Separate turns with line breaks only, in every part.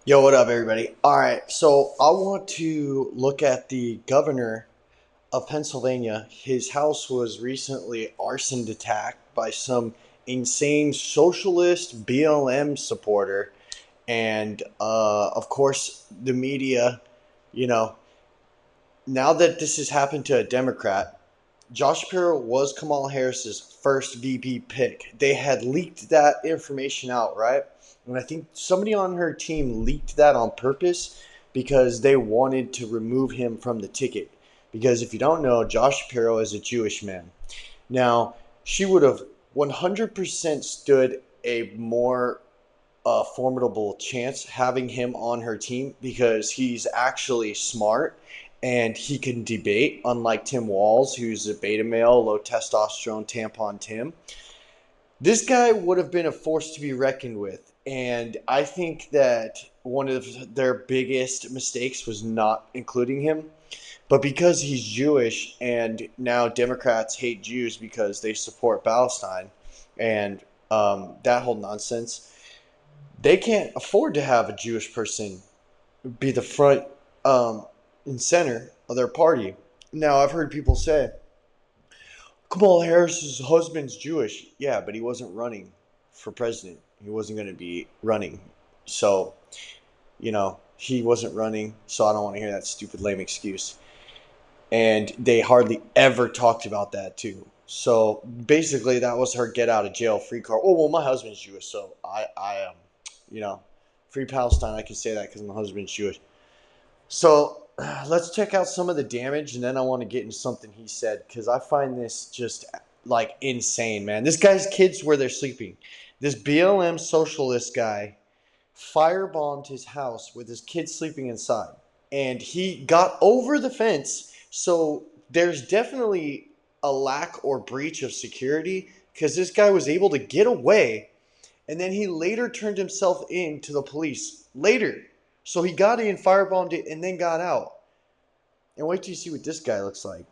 Yo, what up, everybody? All right, so I want to look at the governor of Pennsylvania. His house was recently arsoned attacked by some insane socialist BLM supporter. And of course, the media, you know, now that this has happened to a Democrat, Josh Shapiro was Kamala Harris's first VP pick. They had leaked that information out, right? And I think somebody on her team leaked that on purpose because they wanted to remove him from the ticket. Because if you don't know, Josh Shapiro is a Jewish man. Now, she would have 100% stood a more formidable chance having him on her team because he's actually smart and he can debate, unlike Tim Walz, who's a beta male, low testosterone tampon Tim. This guy would have been a force to be reckoned with. And I think that one of their biggest mistakes was not including him. But because he's Jewish and now Democrats hate Jews because they support Palestine and that whole nonsense, they can't afford to have a Jewish person be the front and center of their party. Now, I've heard people say, Kamala Harris's husband's Jewish. Yeah, but he wasn't running for president. He wasn't going to be running. So, he wasn't running, so I don't want to hear that stupid, lame excuse. And they hardly ever talked about that, too. So, basically, that was her get out of jail free card. Oh, well, my husband's Jewish, so I am, free Palestine. I can say that because my husband's Jewish. So let's check out some of the damage, and then I want to get into something he said because I find this just like insane, man. This guy's kids where they're sleeping. This BLM socialist guy firebombed his house with his kids sleeping inside, and he got over the fence. So there's definitely a lack or breach of security because this guy was able to get away, and then he later turned himself in to the police later. So he got in, firebombed it, and then got out. And wait till you see what this guy looks like.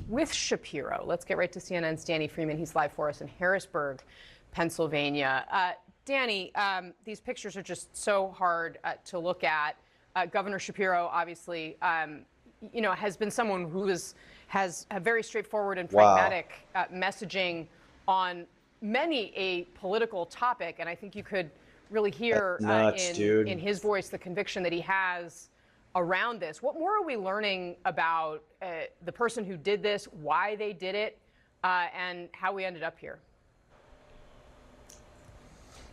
With Shapiro, let's get right to CNN's Danny Freeman. He's live for us in Harrisburg, Pennsylvania. Danny, these pictures are just so hard to look at. Governor Shapiro, obviously, has been someone who has a very straightforward and pragmatic messaging on many a political topic. And I think you could really hear in his voice the conviction that he has around this. What more are we learning about the person who did this, why they did it, and how we ended up here?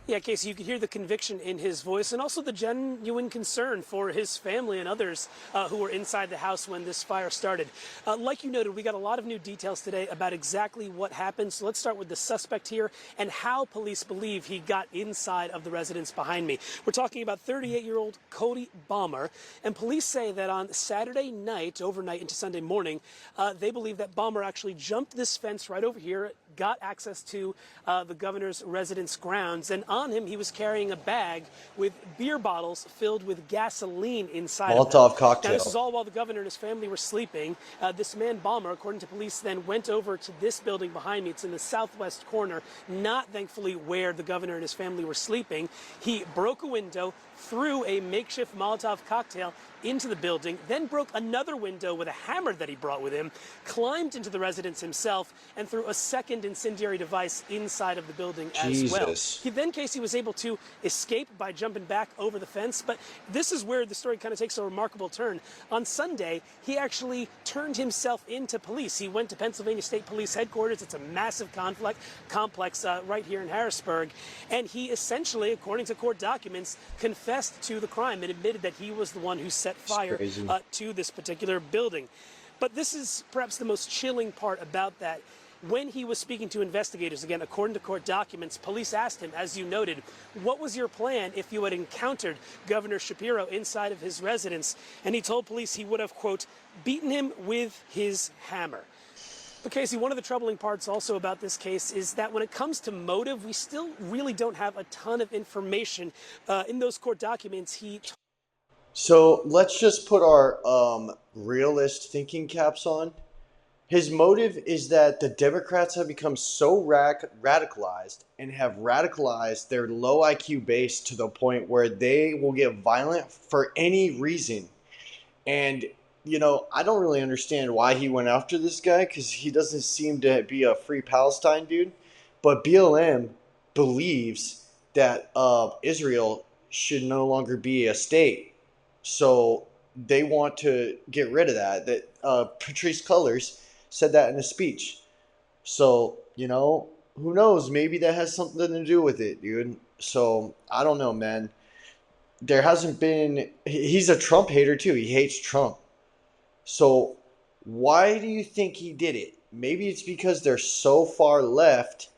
Yeah, Casey, you could hear the conviction in his voice and also the genuine concern for his family and others who were inside the house when this fire started. Like you noted, we got a lot of new details today about exactly what happened. So let's start with the suspect here and how police believe he got inside of the residence behind me. We're talking about 38-year-old Cody Balmer, and police say that on Saturday night, overnight into Sunday morning, they believe that Balmer actually jumped this fence right over here, got access to the governor's residence grounds, and on him he was carrying a bag with beer bottles filled with gasoline inside of them.
Molotov cocktail.
Now, this is all while the governor and his family were sleeping. This man, Balmer, according to police, then went over to this building behind me. It's in the southwest corner, not thankfully where the governor and his family were sleeping. He broke a window, threw a makeshift Molotov cocktail into the building, then broke another window with a hammer that he brought with him, climbed into the residence himself, and threw a second incendiary device inside of the building as well. He then, Casey, was able to escape by jumping back over the fence, but this is where the story kind of takes a remarkable turn. On Sunday, he actually turned himself into police. He went to Pennsylvania State Police headquarters. It's a massive complex right here in Harrisburg, and he essentially, according to court documents, confessed to the crime and admitted that he was the one who set fire to this particular building. But this is perhaps the most chilling part about that. When he was speaking to investigators, again, according to court documents, police asked him, as you noted, what was your plan if you had encountered Governor Shapiro inside of his residence? And he told police he would have, quote, beaten him with his hammer. But Casey, one of the troubling parts also about this case is that when it comes to motive, we still really don't have a ton of information. In those court documents,
So let's just put our realist thinking caps on. His motive is that the Democrats have become so radicalized and have radicalized their low IQ base to the point where they will get violent for any reason. And, I don't really understand why he went after this guy because he doesn't seem to be a free Palestine dude. But BLM believes that Israel should no longer be a state. So they want to get rid of that. That Patrice Cullors said that in a speech. So, who knows? Maybe that has something to do with it, dude. So, I don't know, man. There hasn't been. He's a Trump hater, too. He hates Trump. So, why do you think he did it? Maybe it's because they're so far left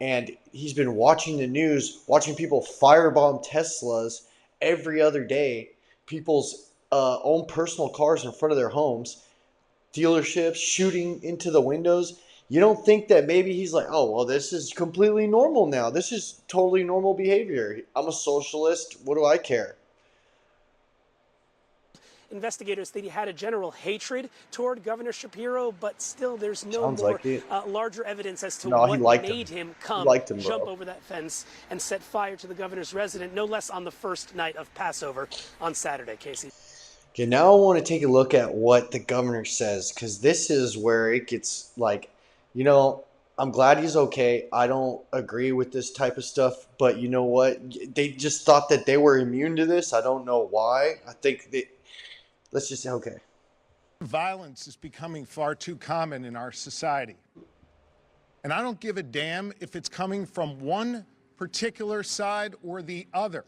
and he's been watching the news, watching people firebomb Teslas every other day, people's own personal cars in front of their homes, dealerships shooting into the windows. You don't think that maybe he's like, oh, well, this is completely normal now. This is totally normal behavior. I'm a socialist. What do I care?
Investigators think he had a general hatred toward Governor Shapiro, but still there's no
Sounds
more
like it.
larger evidence as to
No, he
what
liked
made
him.
him
He
come,
liked him,
jump
bro.
over that fence, and set fire to the governor's residence, no less on the first night of Passover on Saturday, Casey.
Okay, now I want to take a look at what the governor says because this is where it gets like, I'm glad he's okay. I don't agree with this type of stuff, but you know what? They just thought that they were immune to this. I don't know why. I think that, let's just say, okay.
Violence is becoming far too common in our society. And I don't give a damn if it's coming from one particular side or the other,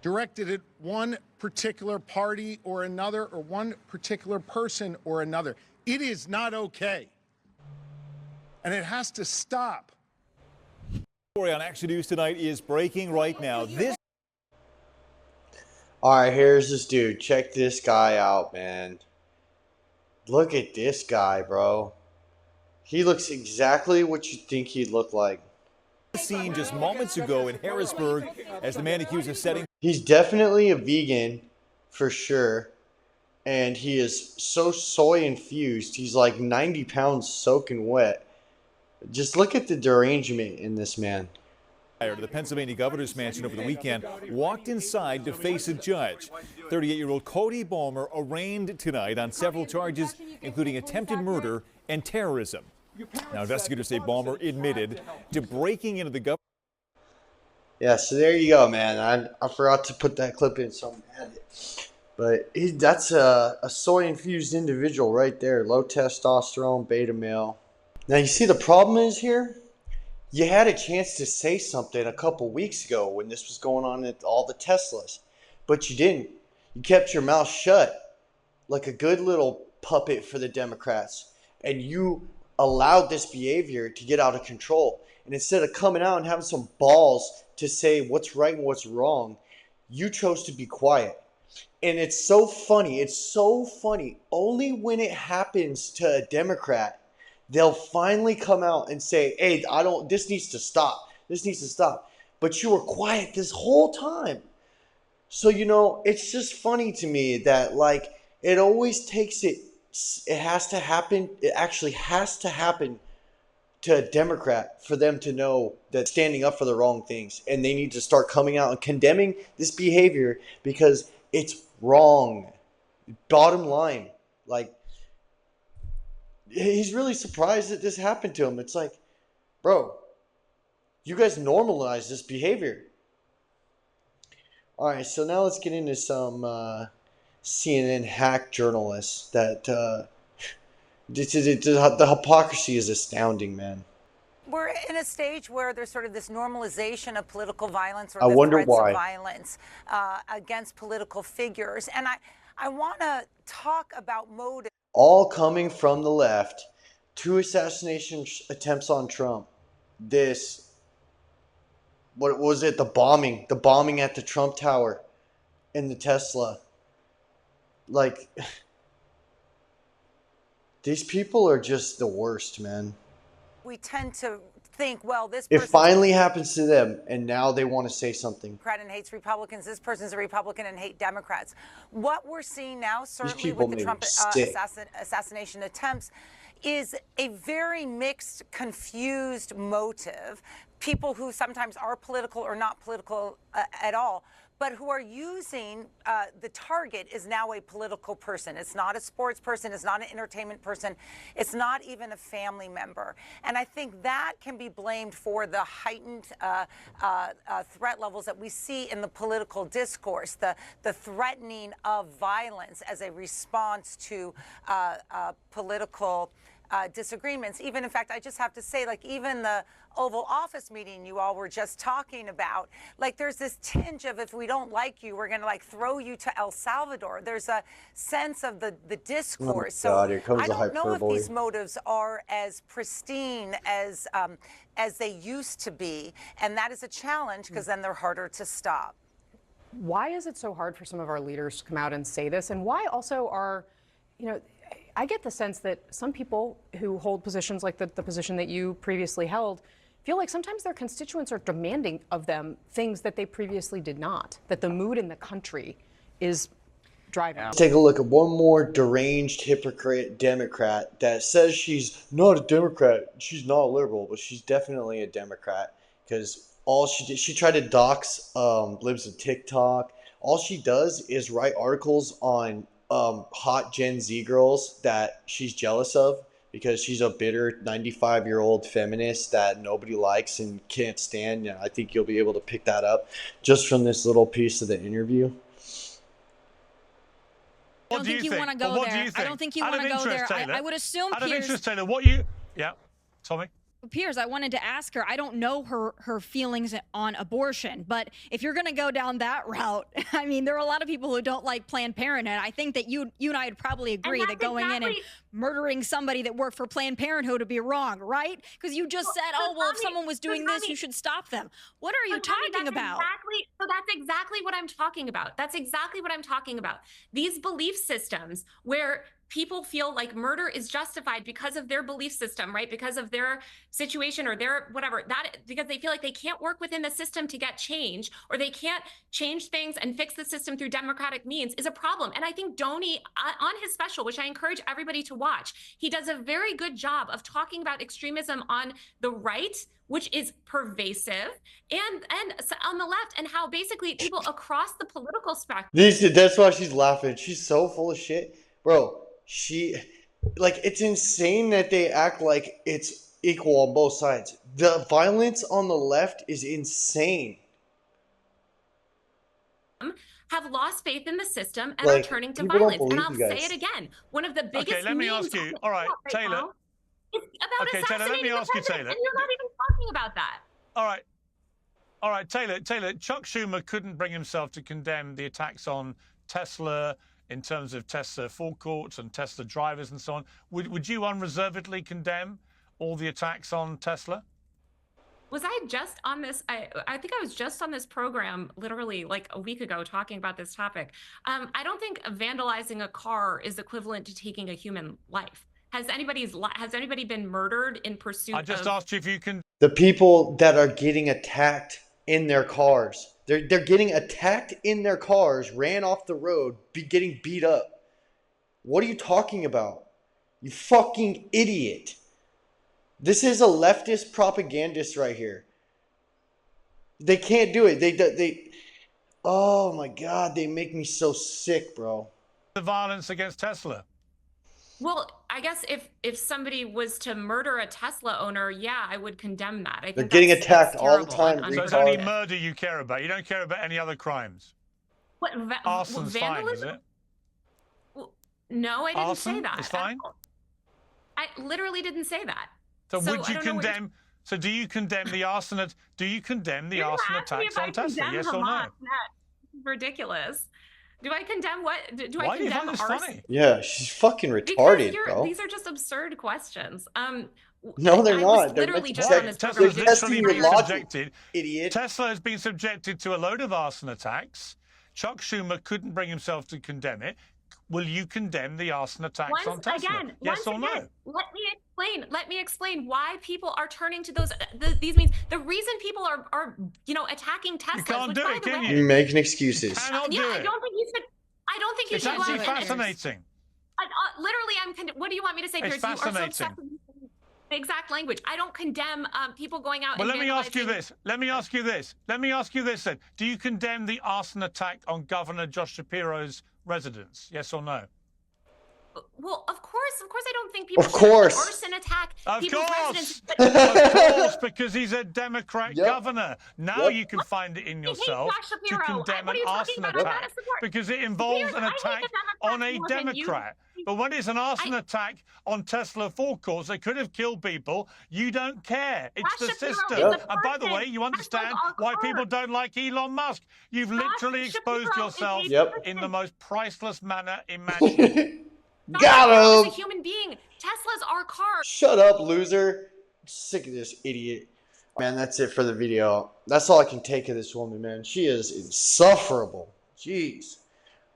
directed at one particular party or another, or one particular person or another. It is not okay. And it has to stop.
Story on Action News tonight is breaking right now.
All right, here's this dude. Check this guy out, man. Look at this guy, bro. He looks exactly what you think he'd look like.
Seen just moments ago in Harrisburg as the man accused of setting.
He's definitely a vegan, for sure. And he is so soy infused. He's like 90 pounds soaking wet. Just look at the derangement in this man.
The Pennsylvania governor's mansion over the weekend walked inside to face a judge. 38-year-old Cody Balmer arraigned tonight on several charges, including attempted murder and terrorism. Now, investigators say Balmer admitted to breaking into the government.
Yeah, so there you go, man. I forgot to put that clip in, so I'm add it. But that's a soy-infused individual right there. Low testosterone, beta male. Now, you see the problem is here? You had a chance to say something a couple weeks ago when this was going on at all the Teslas, but you didn't. You kept your mouth shut like a good little puppet for the Democrats, and you allowed this behavior to get out of control. And instead of coming out and having some balls to say what's right and what's wrong, you chose to be quiet. And it's so funny. It's so funny. Only when it happens to a Democrat they'll finally come out and say, hey, this needs to stop. This needs to stop. But you were quiet this whole time. So, it's just funny to me that, it always takes it has to happen. It actually has to happen to a Democrat for them to know that standing up for the wrong things. And they need to start coming out and condemning this behavior because it's wrong. Bottom line, he's really surprised that this happened to him. It's like, bro, you guys normalize this behavior. All right, so now let's get into some CNN hack journalists that the hypocrisy is astounding, man.
We're in a stage where there's sort of this normalization of political violence or
I
the
wonder
threats
why.
of violence against political figures. And I want to talk about motive.
All coming from the left. 2 assassination attempts on Trump. What was it? The bombing at the Trump Tower in the Tesla. These people are just the worst, man.
We tend to think, well, this
It
person's
finally happens to them, and now they want to say something.
Democrat and hates Republicans. This person's a Republican and hate Democrats. What we're seeing now, certainly
people
with the
make
Trump
me sick.
assassination attempts, is a very mixed, confused motive. People who sometimes are political or not political at all, but who are using the target is now a political person. It's not a sports person. It's not an entertainment person. It's not even a family member. And I think that can be blamed for the heightened threat levels that we see in the political discourse, the threatening of violence as a response to political disagreements. Even, in fact, I just have to say, like, even the Oval Office meeting you all were just talking about, like, there's this tinge of, if we don't like you, we're going to, like, throw you to El Salvador. There's a sense of the discourse.
Oh my God, here comes
I
the
don't know if
hyperbole.
these motives are as pristine as they used to be, and that is a challenge because then they're harder to stop.
Why is it so hard for some of our leaders to come out and say this? And why also are, you know, I get the sense that some people who hold positions like the position that you previously held feel like sometimes their constituents are demanding of them things that they previously did not, that the mood in the country is driving.
Let's take a look at one more deranged hypocrite Democrat that says she's not a Democrat. She's not a liberal, but she's definitely a Democrat, because all she did, she tried to dox libs of TikTok. All she does is write articles on hot Gen Z girls that she's jealous of, because she's a bitter 95-year-old feminist that nobody likes and can't stand. Yeah, I think you'll be able to pick that up just from this little piece of the interview.
I don't think you want to go there. I don't think you want to go there. I would assume
Out of
Piers.
interest, Taylor, what you... Yeah, Tommy?
Piers, I wanted to ask her, I don't know her feelings on abortion, but if you're going to go down that route, I mean, there are a lot of people who don't like Planned Parenthood. I think that you and I would probably agree that going in and murdering somebody that worked for Planned Parenthood would be wrong, right? Because you just said, oh, well, if someone was doing this, you should stop them. What are you talking about?
So that's exactly what I'm talking about. That's exactly what I'm talking about. These belief systems where people feel like murder is justified because of their belief system, right? Because of their situation or their whatever, that because they feel like they can't work within the system to get change, or they can't change things and fix the system through democratic means, is a problem. And I think Doney, on his special, which I encourage everybody to watch, he does a very good job of talking about extremism on the right, which is pervasive, and on the left, and how basically people across the political spectrum.
That's why she's laughing. She's so full of shit, bro. It's insane that they act like it's equal on both sides. The violence on the left is insane.
Have lost faith in the system and are turning to violence. And I'll say it again. One of the biggest
Okay, let me ask you. All right, Taylor.
It's about
Okay, Taylor, let me ask you, Taylor.
And you're not even talking about that.
All right, Taylor, Chuck Schumer couldn't bring himself to condemn the attacks on Tesla in terms of Tesla forecourts and Tesla drivers and so on. Would you unreservedly condemn all the attacks on Tesla?
Was I just on this? I think I was just on this program literally like a week ago talking about this topic. I don't think vandalizing a car is equivalent to taking a human life. Has anybody been murdered in pursuit of...
I just asked you if you can...
The people that are getting attacked in their cars. They're getting attacked in their cars, ran off the road, getting beat up. What are you talking about? You fucking idiot. This is a leftist propagandist right here. They can't do it. They oh my God, they make me so sick, bro.
The violence against Tesla.
Well, I guess if somebody was to murder a Tesla owner, yeah, I would condemn that. I think
they're getting attacked all the time.
So it's only murder you care about. You don't care about any other crimes.
What,
arson's fine, is it?
No, I didn't
Arson
say that.
Is fine.
I literally didn't say that.
So would you condemn? So do you condemn the arson? Do you condemn the arson attacks on Tesla? Yes or no?
Ridiculous. Do I condemn what? Do
Why
I condemn
do you find this funny?
Yeah, she's fucking retarded, bro.
These are just absurd questions.
No, they're not.
They're
literally
just on this program.
testing your logic, idiot.
Tesla has been subjected to a load of arson attacks. Chuck Schumer couldn't bring himself to condemn it. will you condemn the arson attacks on Tesla? Yes or no?
Let me explain why people are turning to these means. The reason people are attacking Tesla.
You can't do it, can you?
You're making excuses.
You cannot do it.
I don't think you should. I don't think you
It's
should.
actually fascinating.
Literally, what do you want me to say?
It's
Piers? You are so
fascinating.
obsessed with the exact language. I don't condemn people going out.
Well,
and
let me ask you
vandalizing-
this. Let me ask you this. Let me ask you this then. Do you condemn the arson attack on Governor Josh Shapiro's residence? Yes or no?
Well, of course I don't think people
Of course.
should arson attack
Of
people's
course.
residences.
Of course, because he's a Democrat
Yep.
governor. Now
Yep.
you can find it in
I hate
yourself
Josh
to
Shapiro.
condemn
What are
an
you talking
arson
about? I'm not
attack
a support-
because it involves an
I hate the
attack
Democrats
on a
more than you.
Democrat. But when it's an arson attack on Tesla forecourts, they could have killed people. You don't care. It's
Josh
the
Shapiro
system.
is a
And by the
person.
way, you understand
Teslas are
why
cars.
people don't like Elon Musk. You've literally exposed
Shapiro
yourself
is a
Yep.
in the most priceless manner imaginable.
Got
As a
him.
human being, Teslas are cars.
Shut up, loser. Sick of this idiot. Man, that's it for the video. That's all I can take of this woman, man. She is insufferable. Jeez.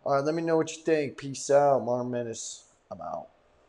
All right, let me know what you think. Peace out. Martin Menace. I'm out.